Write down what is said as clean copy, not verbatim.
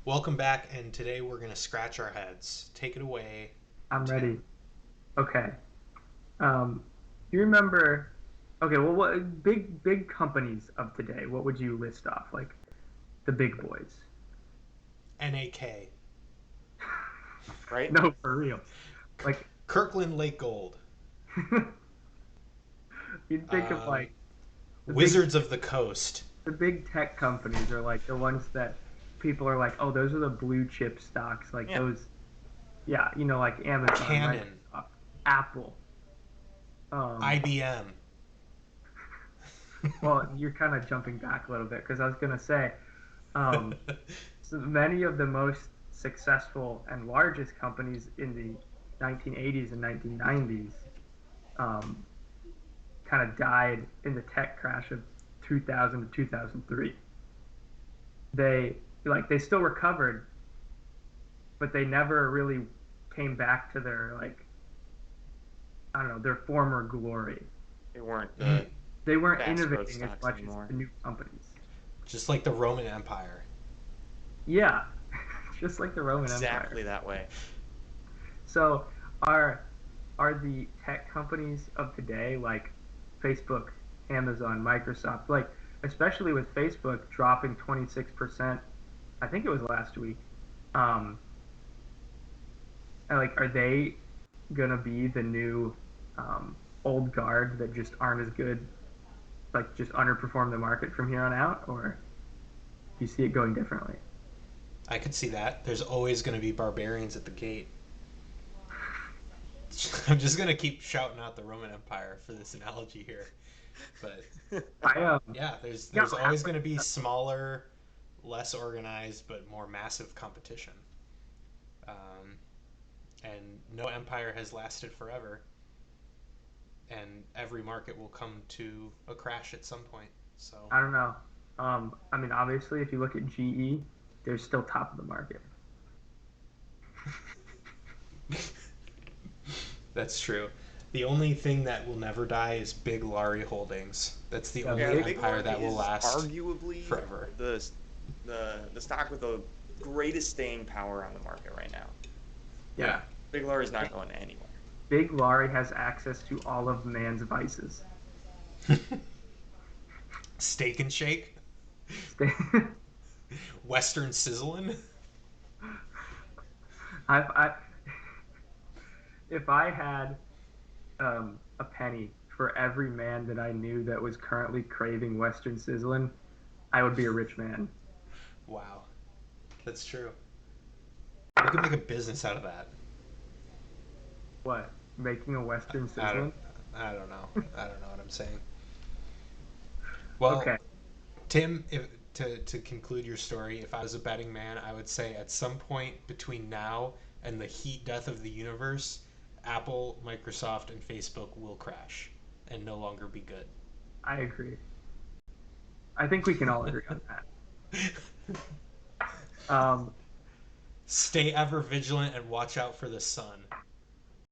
Welcome back, and today we're going to scratch our heads. Take it away, I'm ready. Tim. Okay. Um, you remember? Okay. Well, what big companies of today? What would you list off? Like the big boys? NAK. right? No, for real. Like Kirkland Lake Gold. you'd think of Um, like the big Wizards of the Coast. the big tech companies are like the ones that people are like, oh, those are the blue chip stocks. Like Yeah. those, yeah, like Amazon, Canon. Microsoft, Apple. Um, IBM. well, you're kind of jumping back a little bit because I was gonna say. Um, So many of the most successful and largest companies in the 1980s and 1990s um, kind of died in the tech crash of 2000 to 2003. They still recovered, but they never really came back to their I don't know, their former glory. They weren't Mm, the They weren't fast growth innovating as stocks much as anymore. the new companies. just like the Roman Empire. Yeah, just like the Roman Empire. Exactly that way. So are the tech companies of today like Facebook, Amazon, Microsoft, like especially with Facebook dropping 26%, I think it was last week. Um, and, like, are they gonna be the new old guard that just aren't as good, like just underperform the market from here on out, or do you see it going differently? I could see that. There's always going to be barbarians at the gate. I'm just going to keep shouting out the Roman Empire for this analogy here. But I yeah, there's yeah, there's always going to be smaller, less organized, but more massive competition. Um, and no empire has lasted forever, and every market will come to a crash at some point. So I don't know. I mean, obviously, if you look at GE, they're still top of the market. that's true. The only thing that will never die is Big Laurie Holdings. That's the Yeah, only Yeah, big. Big empire Lord that will is last arguably forever. the stock with the greatest staying power on the market right now. Yeah. Yeah, Big Lord is not going anywhere. Big Laurie has access to all of man's vices. Steak and Shake, Western Sizzlin'. I, if I had a penny for every man that I knew that was currently craving Western sizzling, I would be a rich man. Wow, that's true. They could make a business out of that. What? Making a Western I don't. sizzling? I don't know. I don't know what I'm saying. Well, Okay. Tim, to conclude your story, if I was a betting man, I would say at some point between now and the heat death of the universe, Apple, Microsoft, and Facebook will crash and no longer be good. I agree. I think we can all agree on that. Um, Stay ever vigilant and watch out for the sun.